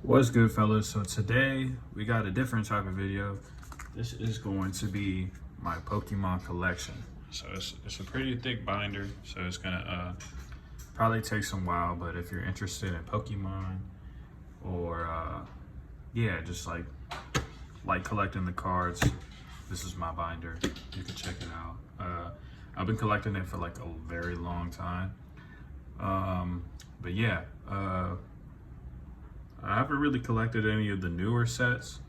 What's good, fellas? So today we got a different type of video. This is going to be my Pokemon collection. So it's a pretty thick binder, so it's gonna probably take some while, but if you're interested in Pokemon or yeah, just like collecting the cards, this is my binder. You can check it out. I've been collecting it for like a very long time. But yeah, I haven't really collected any of the newer sets.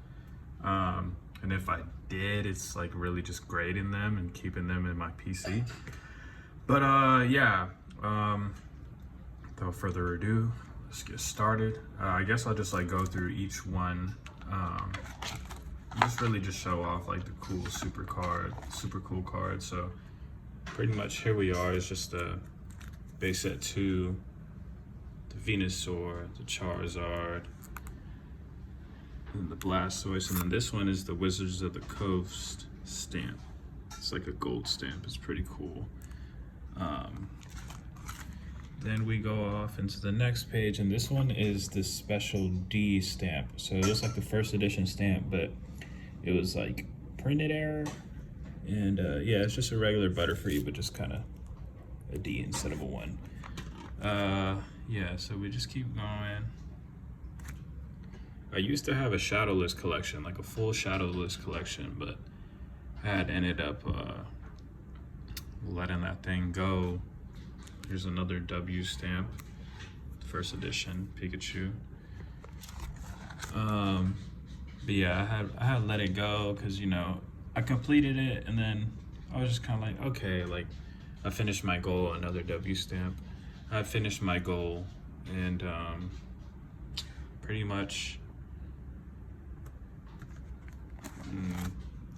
And if I did, it's like really just grading them and keeping them in my PC. But yeah, without further ado, let's get started. I guess I'll just like go through each one. Just really just show off like the cool super cool cards. So pretty much here we are. It's just the base set 2, the Venusaur, the Charizard, and the Blastoise, and then this one is the Wizards of the Coast stamp. It's like a gold stamp. It's pretty cool. Then we go off into the next page, and this one is the special D stamp. So it was like the first edition stamp, but it was like printed error. And yeah, it's just a regular Butterfree, but just kind of a D instead of a 1. Yeah, so we just keep going. I used to have a Shadowless collection, like a full Shadowless collection, but I had ended up letting that thing go. Here's another W stamp, first edition Pikachu. But yeah, I had let it go because, you know, I completed it, and then I was just kind of like, okay, like I finished my goal, another W stamp. I finished my goal, and pretty much,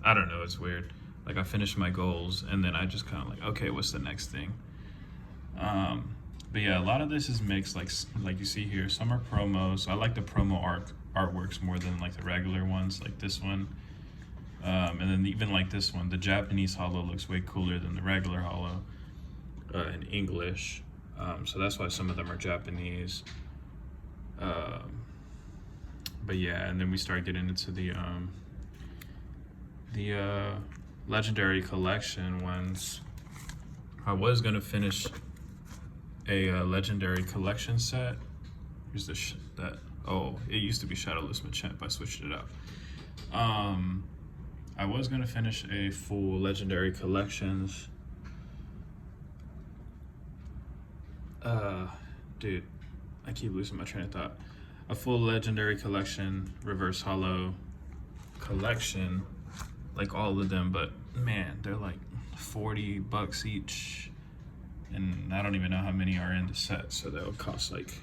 I don't know, it's weird. Like I finished my goals, and then I just kind of like, okay, what's the next thing? But yeah, a lot of this is mixed, like you see here. Some are promos. I like the promo artworks more than like the regular ones, like this one. And then even like this one, the Japanese holo looks way cooler than the regular holo in English. So that's why some of them are Japanese. But yeah, and then we start getting into the Legendary collection ones. I was gonna finish a Legendary collection set. Here's the oh, it used to be Shadowless Machamp. I switched it up. I was gonna finish a full Legendary collections. Dude, I keep losing my train of thought. A full Legendary collection, reverse holo collection, like all of them, but man, they're like $40 each, and I don't even know how many are in the set, so that would cost like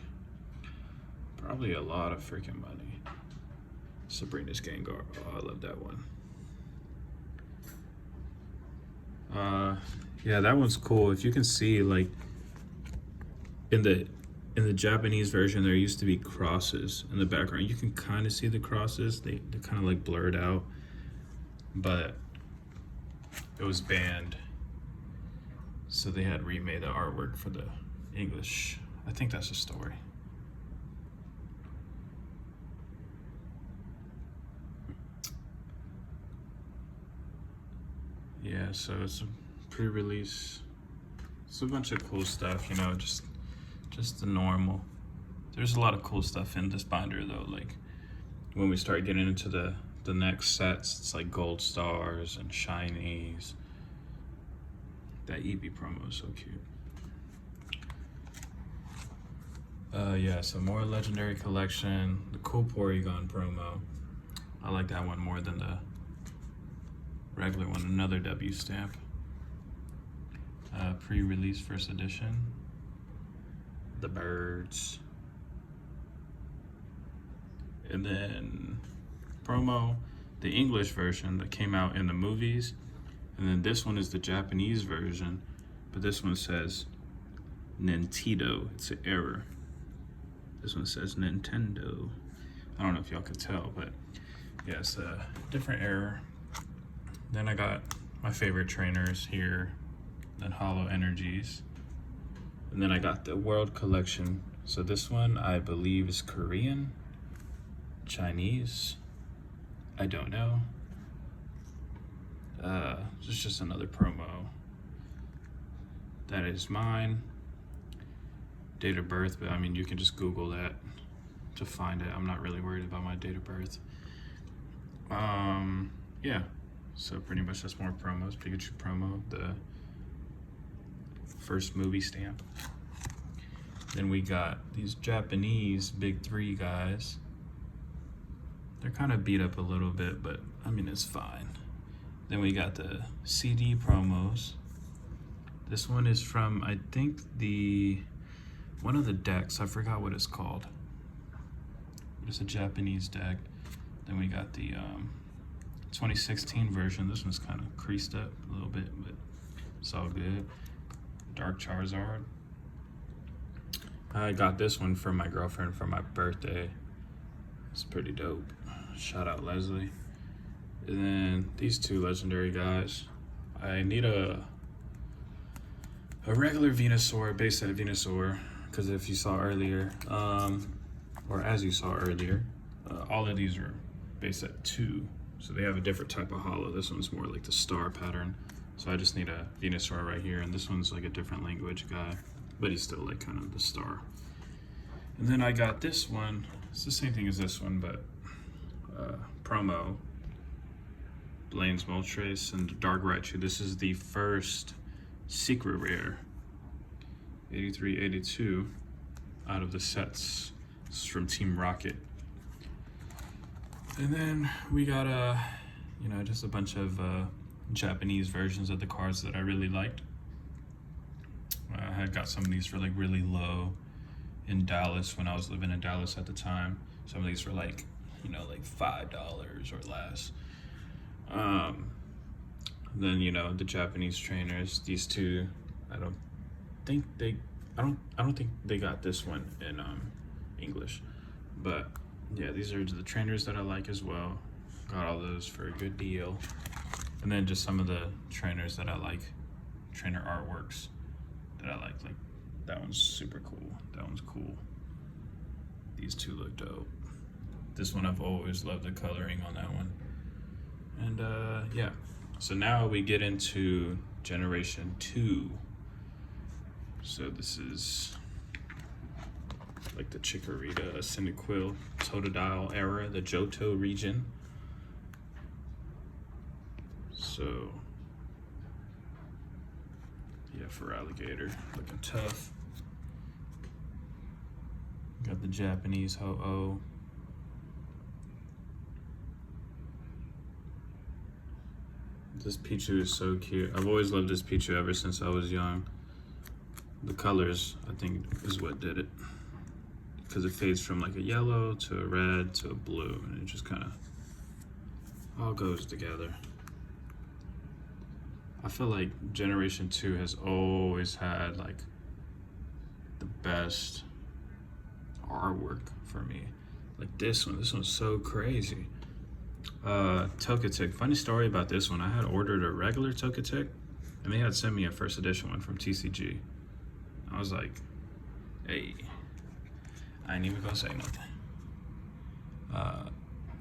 probably a lot of freaking money. Sabrina's Gengar, oh, I love that one. Yeah, that one's cool. If you can see, like in the Japanese version, there used to be crosses in the background. You can kind of see the crosses. They're kind of like blurred out, but it was banned, so they had remade the artwork for the English. I think that's the story. Yeah, so it's a pre-release. It's a bunch of cool stuff, you know, just the normal. There's a lot of cool stuff in this binder though. Like when we start getting into the next sets, it's like gold stars and shinies. That Eevee promo is so cute. Yeah, so more Legendary collection. The cool Porygon promo. I like that one more than the regular one. Another W stamp. Pre-release first edition. The birds. And then promo, the English version that came out in the movies. And then this one is the Japanese version, but this one says Nintendo. It's an error. This one says Nintendo. I don't know if y'all could tell, but yeah, it's a different error. Then I got my favorite trainers here, then Holo Energies. And then I got the World Collection. So this one I believe is Korean. Chinese? I don't know. It's just another promo. That is mine. Date of birth, but I mean, you can just Google that to find it. I'm not really worried about my date of birth. Yeah, so pretty much that's more promos. Pikachu promo, the first movie stamp. Then we got these Japanese big three guys. They're kind of beat up a little bit, but I mean, it's fine. Then we got the CD promos. This one is from, I think, one of the decks. I forgot what it's called. It's a Japanese deck. Then we got the 2016 version. This one's kind of creased up a little bit, but it's all good. Dark Charizard. I got this one from my girlfriend for my birthday. It's pretty dope. Shout out Leslie. And then these two legendary guys. I need a regular Venusaur, base set Venusaur, because if you saw earlier, or as you saw earlier, all of these are base set 2. So they have a different type of holo. This one's more like the star pattern. So I just need a Venusaur right here, and this one's like a different language guy, but he's still like kind of the star. And then I got this one. It's the same thing as this one, but promo. Blaine's Moltres and Dark Raichu. This is the first secret rare. 83, 82 out of the sets. This is from Team Rocket. And then we got just a bunch of Japanese versions of the cards that I really liked. I had got some of these for like really low in Dallas when I was living in Dallas at the time. Some of these were like, like $5 or less. Then the Japanese trainers, these two, I don't think they got this one in English, but yeah, these are the trainers that I like as well. Got all those for a good deal. And then just some of the trainers that I like, trainer artworks that I like that one's super cool. That one's cool. These two look dope. This one, I've always loved the coloring on that one. And yeah, so now we get into Generation 2. So this is like the Chikorita, Cyndaquil, Totodile era, the Johto region. So yeah, for Alligator, looking tough. Got the Japanese Ho-Oh. This Pichu is so cute. I've always loved this Pichu ever since I was young. The colors, I think, is what did it. Because it fades from like a yellow to a red to a blue, and it just kind of all goes together. I feel like Generation 2 has always had like the best artwork for me. Like this one's so crazy. Togetic. Funny story about this one. I had ordered a regular Togetic, and they had sent me a first edition one from TCG. I was like, hey, I ain't even gonna say nothing.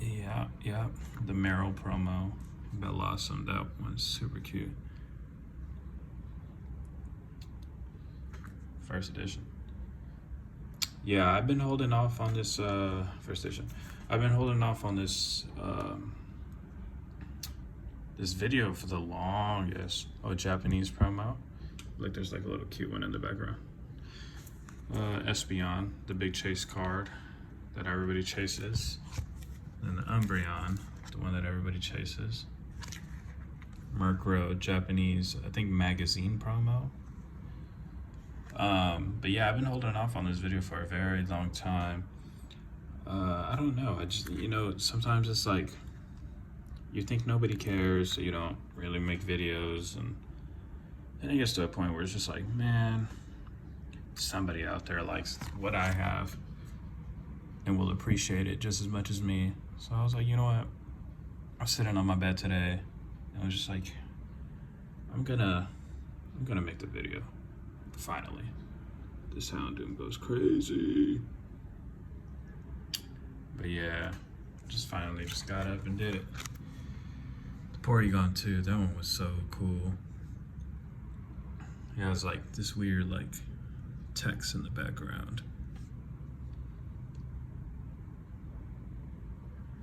Yeah, the Meryl promo, Bellossom, that one's super cute. First edition. Yeah, I've been holding off on this first edition. I've been holding off on this this video for the longest. Oh, Japanese promo. Like there's like a little cute one in the background. Espeon, the big chase card that everybody chases. And the Umbreon, the one that everybody chases. Murkrow, Japanese, I think magazine promo. But yeah, I've been holding off on this video for a very long time. I don't know, I just, sometimes it's like, you think nobody cares, so you don't really make videos, and then it gets to a point where it's just like, man, somebody out there likes what I have and will appreciate it just as much as me. So I was like, you know what? I'm sitting on my bed today, and I was just like, I'm gonna make the video. Finally, this Houndoom goes crazy. But yeah, finally just got up and did it. The Porygon too, that one was so cool. It has like this weird like text in the background.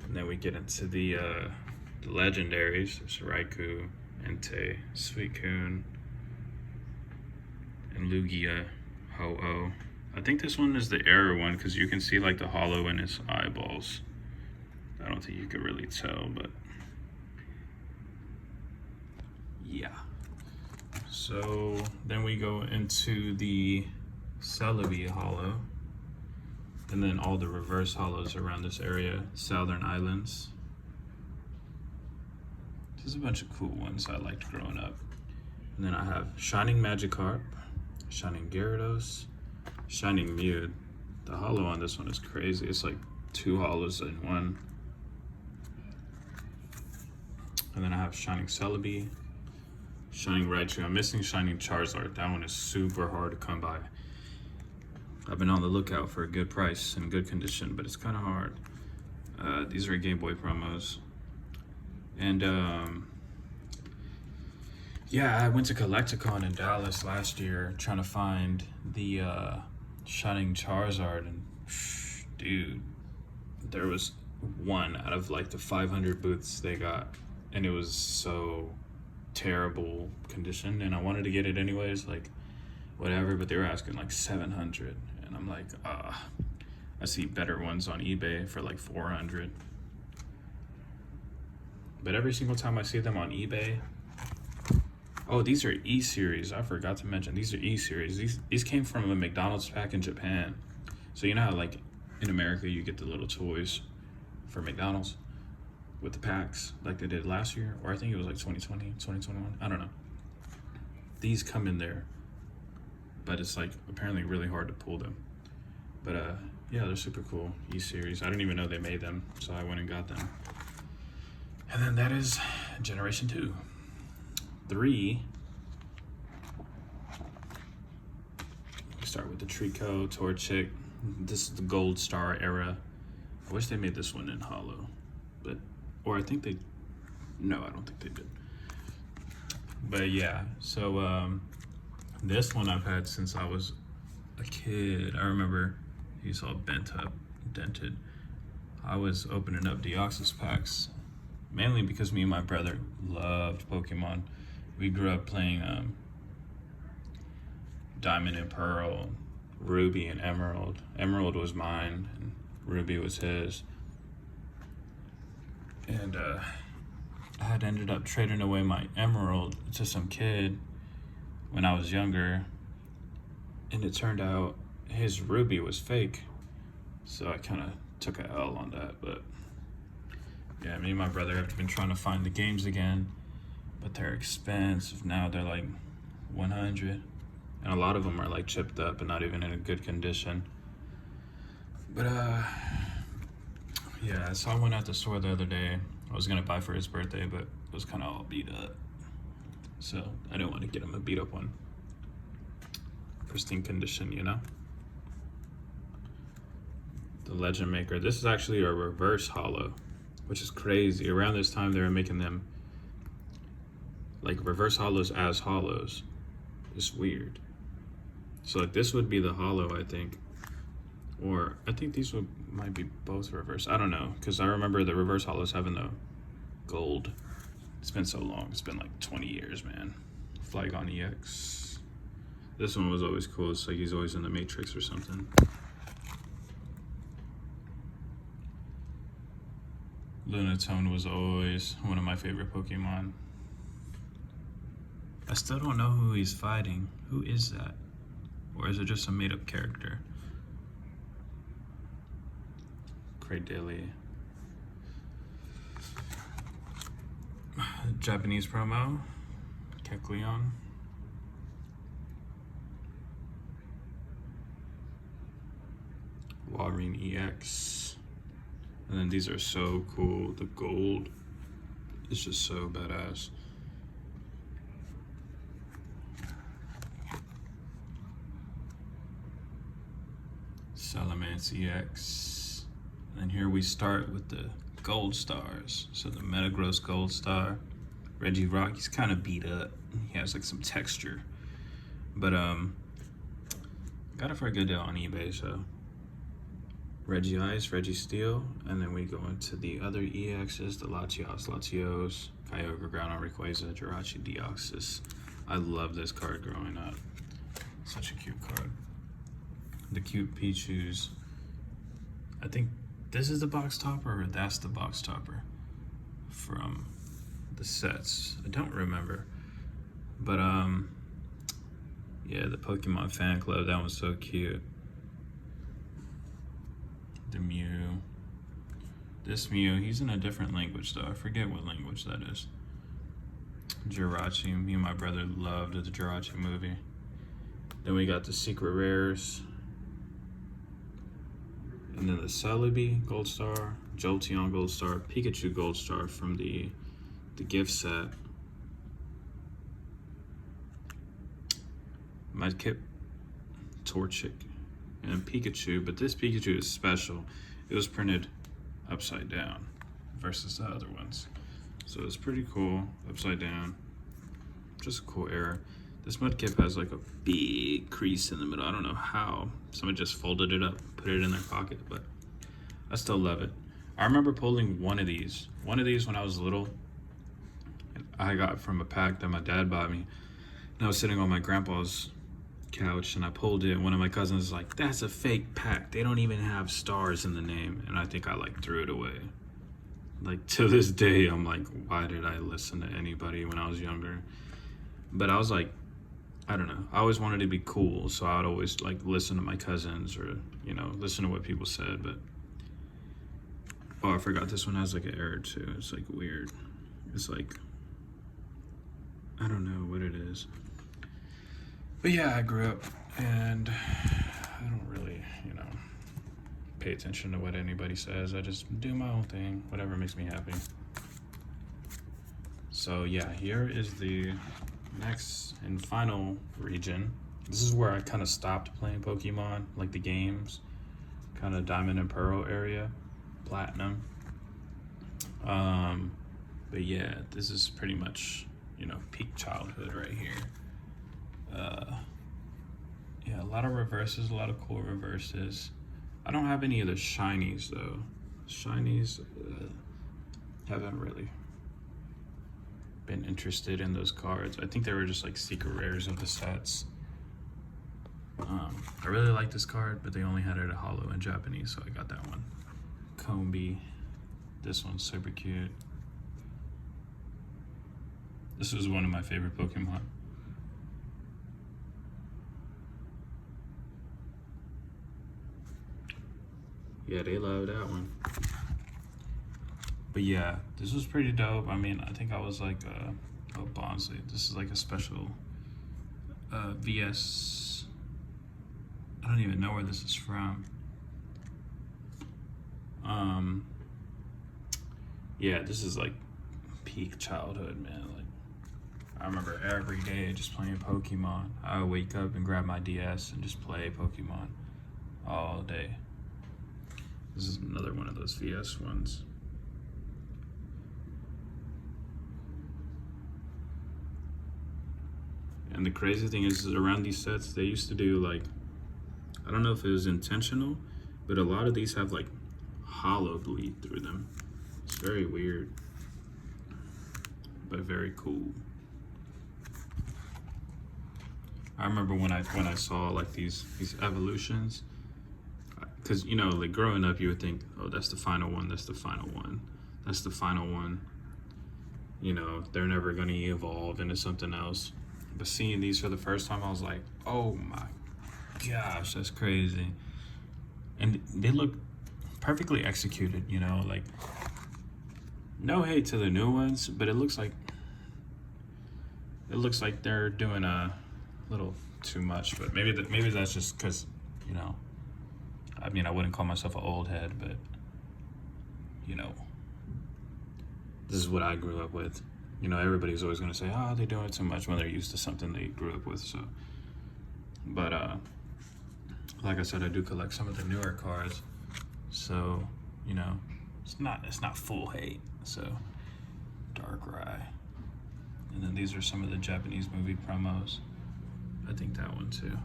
And then we get into the Legendaries. There's Raikou, Entei, Suicune, and Lugia, Ho-Oh. I think this one is the error one because you can see like the hollow in his eyeballs. I don't think you could really tell, but yeah. So then we go into the Celebi hollow, and then all the reverse hollows around this area, Southern Islands. There's a bunch of cool ones I liked growing up. And then I have Shining Magikarp, Shining Gyarados, Shining Mew. The hollow on this one is crazy. It's like 2 hollows in one. And then I have Shining Celebi, Shining Raichu. I'm missing Shining Charizard. That one is super hard to come by. I've been on the lookout for a good price and good condition, but it's kind of hard. These are Game Boy promos. And yeah, I went to Collecticon in Dallas last year trying to find the Shining Charizard, and dude, there was one out of like the 500 booths they got, and it was so terrible condition, and I wanted to get it anyways, like whatever, but they were asking like 700, and I'm like, I see better ones on eBay for like 400. But every single time I see them on eBay, oh, these are E-Series. I forgot to mention, these are E-Series. These came from a McDonald's pack in Japan. So you know how like in America you get the little toys for McDonald's with the packs like they did last year, or I think it was like 2020, 2021, I don't know. These come in there, but it's like apparently really hard to pull them. But yeah, they're super cool, E-Series. I didn't even know they made them, so I went and got them. And then that is Generation 2. 3, we start with the Trico, Torchic. This is the Gold Star era. I wish they made this one in hollow, but, or I think they, no, I don't think they did. But yeah, so this one I've had since I was a kid. I remember he's all bent up, dented. I was opening up Deoxys packs, mainly because me and my brother loved Pokemon. We grew up playing Diamond and Pearl, Ruby and Emerald. Emerald was mine, and Ruby was his. And I had ended up trading away my Emerald to some kid when I was younger, and it turned out his Ruby was fake. So I kind of took a L on that, but yeah, me and my brother have been trying to find the games again, but they're expensive now. They're like 100, and a lot of them are like chipped up and not even in a good condition. But yeah, so I went out the store the other day. I was gonna buy for his birthday, but it was kind of all beat up, so I didn't want to get him a beat up one. Pristine condition, you know. The Legend Maker. This is actually a reverse hollow, which is crazy. Around this time, they were making them like reverse hollows as hollows. It's weird. So like this would be the hollow, I think, or I think these might be both reverse. I don't know, because I remember the reverse hollows having the gold. It's been so long. It's been like 20 years, man. Flygon EX. This one was always cool. It's like he's always in the Matrix or something. Lunatone was always one of my favorite Pokemon. I still don't know who he's fighting. Who is that? Or is it just a made-up character? Cradily. Japanese promo. Kecleon. Walrein EX. And then these are so cool. The gold is just so badass. Salamence EX. And here we start with the gold stars. So the Metagross Gold Star. Reggie Rock, he's kind of beat up. He has like some texture. But got it for a good deal on eBay, so. Reggie Ice, Reggie Steel, and then we go into the other EXs, the Latios, Kyogre, Groudon, Rayquaza, Jirachi, Deoxys. I love this card growing up. Such a cute card. The cute Pichus. I think this is the box topper, or that's the box topper from the sets. I don't remember. But yeah, the Pokemon fan club, that one's so cute. The Mew. This Mew, he's in a different language though. I forget what language that is. Jirachi, me and my brother loved the Jirachi movie. Then we got the Secret Rares. And then the Celebi Gold Star, Jolteon Gold Star, Pikachu Gold Star from the gift set. Mudkip, Torchic, and Pikachu, but this Pikachu is special. It was printed upside down versus the other ones. So it's pretty cool, upside down. Just a cool error. This Mudkip has like a big crease in the middle. I don't know how. Someone just folded it up, put it in their pocket, but I still love it. I remember pulling one of these when I was little. I got from a pack that my dad bought me. And I was sitting on my grandpa's couch and I pulled it. One of my cousins was like, "That's a fake pack. They don't even have stars in the name." And I think I like threw it away. Like to this day, I'm like, why did I listen to anybody when I was younger? But I was like, I don't know. I always wanted to be cool, so I would always like listen to my cousins or, you know, listen to what people said. But oh, I forgot this one has like an error too. It's like weird. It's like, I don't know what it is. But yeah, I grew up and I don't really, you know, pay attention to what anybody says. I just do my own thing, whatever makes me happy. So yeah, here is the next and final region. This is where I kind of stopped playing Pokemon, like the games, kind of Diamond and Pearl area, Platinum. But yeah, this is pretty much, you know, peak childhood right here. Yeah, a lot of reverses, a lot of cool reverses. I don't have any of the shinies though. Shinies, haven't really been interested in those cards. I think they were just like secret rares of the sets. I really like this card, but they only had it at holo in Japanese, so I got that one. Combi. This one's super cute. This was one of my favorite Pokemon. Yeah, they love that one. But yeah, this was pretty dope. I mean, I think I was like, oh, Bonsley. This is like a special VS. I don't even know where this is from. Yeah, this is like peak childhood, man. Like, I remember every day just playing Pokemon. I would wake up and grab my DS and just play Pokemon all day. This is another one of those VS ones. And the crazy thing is around these sets, they used to do like, I don't know if it was intentional, but a lot of these have like hollow bleed through them. It's very weird, but very cool. I remember when I saw like these evolutions, because you know, like growing up, you would think, oh, that's the final one, that's the final one, that's the final one. You know, they're never gonna evolve into something else. But seeing these for the first time, I was like, oh my gosh, that's crazy. And they look perfectly executed, you know, like no hate to the new ones, but it looks like they're doing a little too much. But maybe that's just because, you know, I mean, I wouldn't call myself an old head, but you know, this is what I grew up with. You know, everybody's always going to say, oh, they're doing too much when they're used to something they grew up with. So, but like I said, I do collect some of the newer cards. So, you know, it's not full hate. So Darkrai. And then these are some of the Japanese movie promos. I think that one too.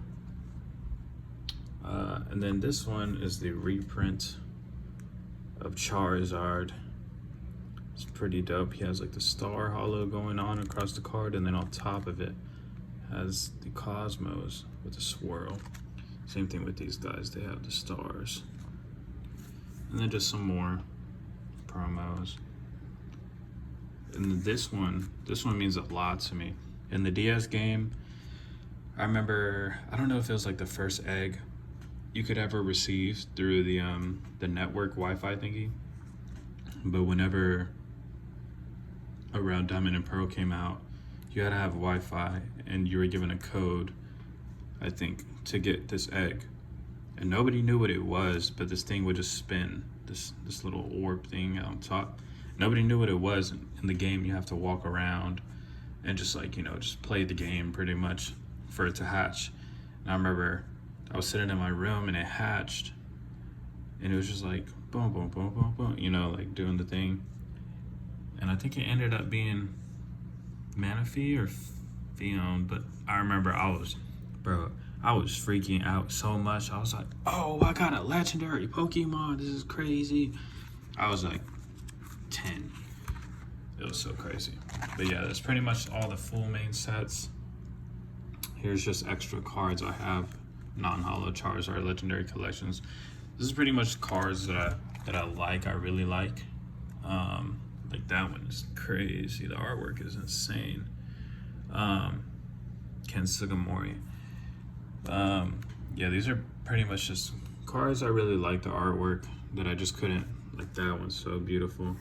And then this one is the reprint of Charizard. It's pretty dope. He has like the star hollow going on across the card, and then on top of it has the Cosmos with the swirl. Same thing with these guys, they have the stars. And then just some more promos. And this one means a lot to me. In the DS game, I remember, I don't know if it was like the first egg you could ever receive through the network Wi-Fi thingy, but whenever around Diamond and Pearl came out, you had to have Wi-Fi, and you were given a code, I think, to get this egg. And nobody knew what it was, but this thing would just spin, this little orb thing on top. Nobody knew what it was. In the game, you have to walk around and just like, you know, just play the game pretty much for it to hatch. And I remember I was sitting in my room and it hatched, and it was just like boom, boom, boom, boom, boom, you know, like doing the thing. And I think it ended up being Manaphy or Fion, but I remember I was freaking out so much. I was like, oh, I got a legendary Pokemon. This is crazy. I was like 10. It was so crazy. But yeah, that's pretty much all the full main sets. Here's just extra cards I have. Non-holo Charizard Legendary collections. This is pretty much cards that I like, I really like. Like that one is crazy. The artwork is insane. Ken Sugimori. Yeah, these are pretty much just cards I really like the artwork that I just couldn't, like that one's so beautiful.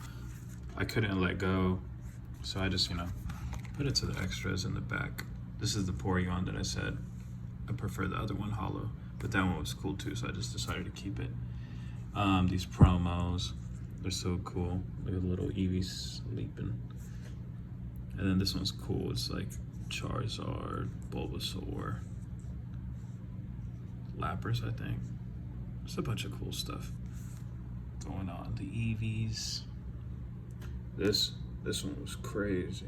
I couldn't let go, so I just, you know, put it to the extras in the back. This is the Porygon that I said I prefer the other one holo, but that one was cool too, so I just decided to keep it. These promos, they're so cool. Look at the little Eevee sleeping. And then this one's cool. It's like Charizard, Bulbasaur, Lapras, I think. Just a bunch of cool stuff going on. The Eevees. This one was crazy.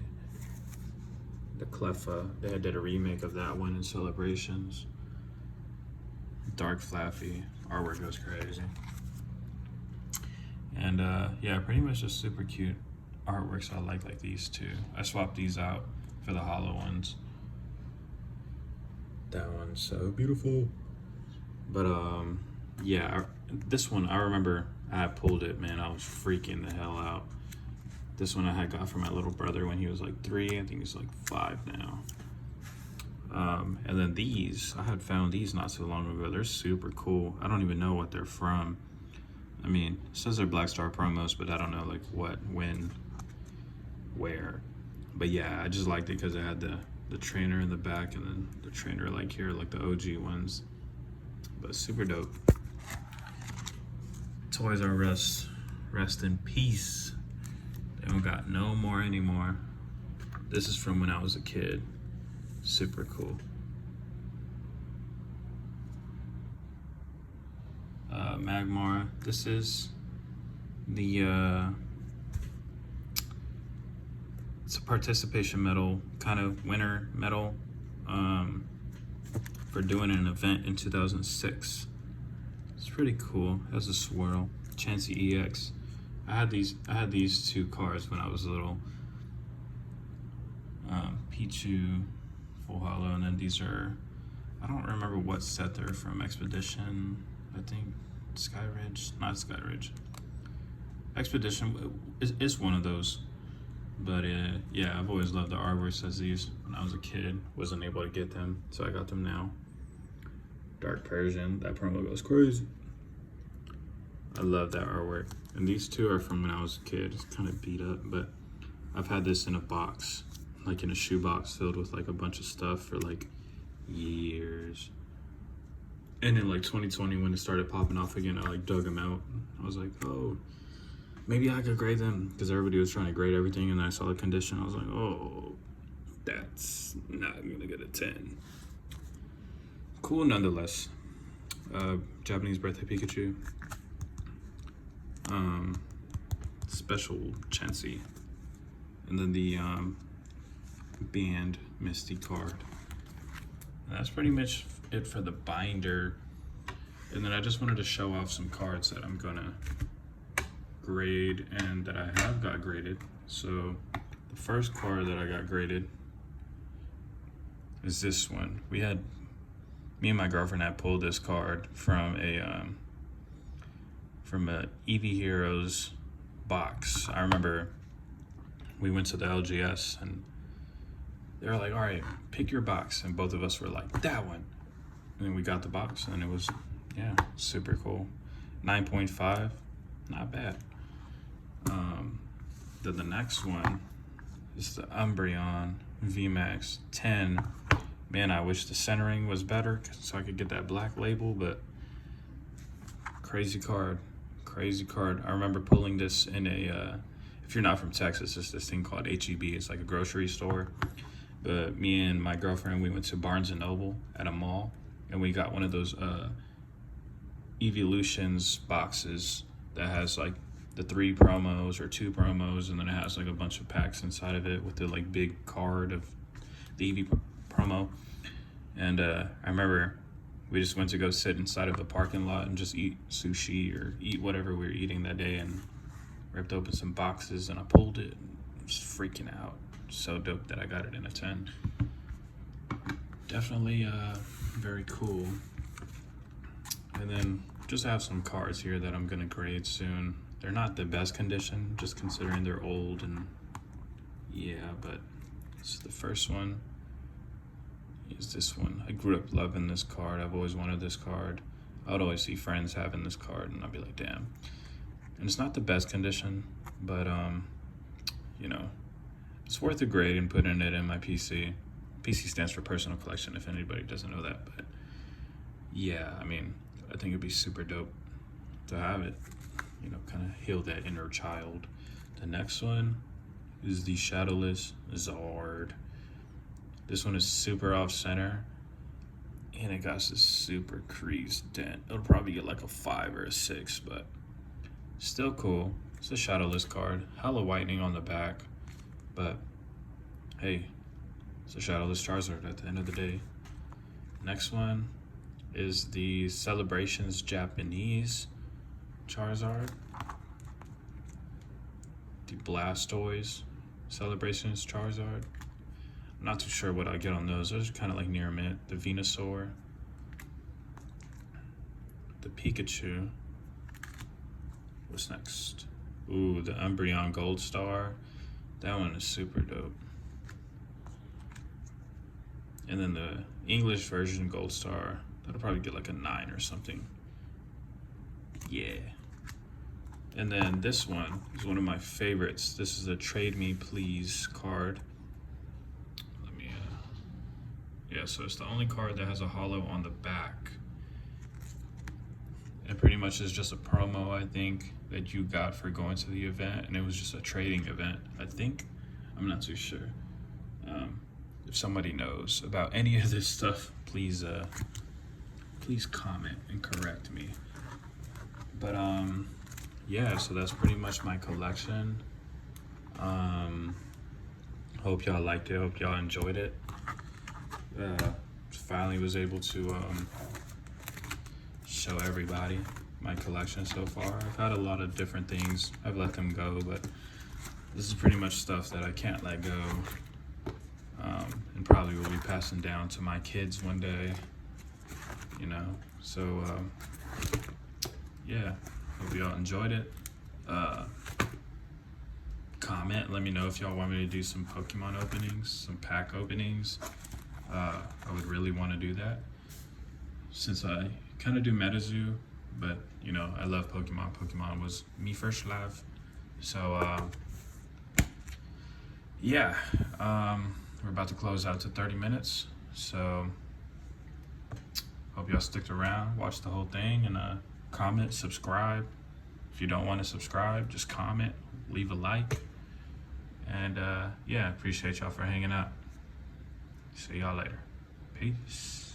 The Cleffa, they did a remake of that one in Celebrations. Dark Flaffy, artwork goes crazy. And yeah, pretty much just super cute artwork, so I like these two. I swapped these out for the holo ones. That one's so beautiful. But yeah, this one, I remember I had pulled it, man, I was freaking the hell out. This one I had got from my little brother when he was like 3, I think he's like 5 now. And then these, I had found these not so long ago. They're super cool. I don't even know what they're from. I mean, it says they're Black Star promos, but I don't know like what, when, where. But yeah, I just liked it because it had the trainer in the back and then the trainer like here, like the OG ones. But super dope. Toys R Us, rest in peace. They don't got no more anymore. This is from when I was a kid. Super cool. Magmar. This is the it's a participation medal, kind of winner medal, for doing an event in 2006. It's pretty cool. It has a swirl. Chansey EX. I had these two cards when I was little. Pichu, full holo, and then these are, I don't remember what set they're from. Expedition, I think. Skyridge, not Skyridge. Expedition is one of those. But yeah, I've always loved the artwork as these. When I was a kid, wasn't able to get them, so I got them now. Dark Persian, that promo goes crazy. I love that artwork. And these two are from when I was a kid. It's kind of beat up, but I've had this in a box, like in a shoebox filled with like a bunch of stuff for like years. And in like 2020, when it started popping off again, I like dug them out. I was like, oh, maybe I could grade them, because everybody was trying to grade everything, and then I saw the condition. I was like, oh, that's not gonna get a 10. Cool nonetheless. Japanese Birthday Pikachu. special Chansey. And then the band Misty card. And that's pretty much it for the binder. And then I just wanted to show off some cards that I'm gonna grade and that I have got graded. So the first card that I got graded is this one. Me and my girlfriend had pulled this card from a Eevee Heroes box. I remember we went to the LGS and they were like, all right, pick your box. And both of us were like, that one. And then we got the box and it was, yeah, super cool. 9.5, not bad. Then the next one is the Umbreon VMAX 10. Man, I wish the centering was better so I could get that black label, but crazy card. I remember pulling this in a, if you're not from Texas, it's this thing called HEB. It's like a grocery store. But me and my girlfriend, we went to Barnes & Noble at a mall, and we got one of those Evolutions boxes that has like the 3 promos or 2 promos, and then it has like a bunch of packs inside of it with the like big card of the Eevee promo. And I remember we just went to go sit inside of the parking lot and just eat sushi or eat whatever we were eating that day, and ripped open some boxes and I pulled it and was freaking out. So dope that I got it in a 10. Definitely very cool. And then just have some cards here that I'm gonna grade soon. They're not the best condition, just considering they're old, and yeah, but this is the first one. Is this one. I grew up loving this card. I've always wanted this card. I would always see friends having this card and I'd be like, damn. And it's not the best condition, but you know, it's worth a grade and putting it in my PC. PC stands for personal collection, if anybody doesn't know that, but yeah, I mean, I think it'd be super dope to have it, you know, kind of heal that inner child. The next one is the Shadowless Zard. This one is super off center and it got this super creased dent. It'll probably get like a 5 or a 6, but still cool. It's a Shadowless card. Hella whitening on the back, but hey, it's a Shadowless Charizard at the end of the day. Next one is the Celebrations Japanese Charizard. The Blastoise Celebrations Charizard. I'm not too sure what I get on those. Those are kind of like near mint. The Venusaur. The Pikachu. What's next? Ooh, the Umbreon Gold Star. That one is super dope. And then the English version Gold Star. That'll probably get like a 9 or something. Yeah. And then this one is one of my favorites. This is a Trade Me Please card. Let me, yeah, so it's the only card that has a holo on the back. It pretty much is just a promo, I think, that you got for going to the event, and it was just a trading event, I think. I'm not too sure. If somebody knows about any of this stuff, please please comment and correct me. But yeah, so that's pretty much my collection. Hope y'all liked it, hope y'all enjoyed it. Finally was able to show everybody my collection so far. I've had a lot of different things. I've let them go, but this is pretty much stuff that I can't let go. And probably will be passing down to my kids one day, you know. So yeah, hope y'all enjoyed it. Comment, let me know if y'all want me to do some Pokemon openings, some pack openings. I would really want to do that, since I kind of do MetaZoo, but you know, I love Pokemon. Pokemon was me first love. So yeah, we're about to close out to 30 minutes. So hope y'all stick around, watch the whole thing, and comment, subscribe. If you don't want to subscribe, just comment, leave a like. And yeah, appreciate y'all for hanging out. See y'all later. Peace.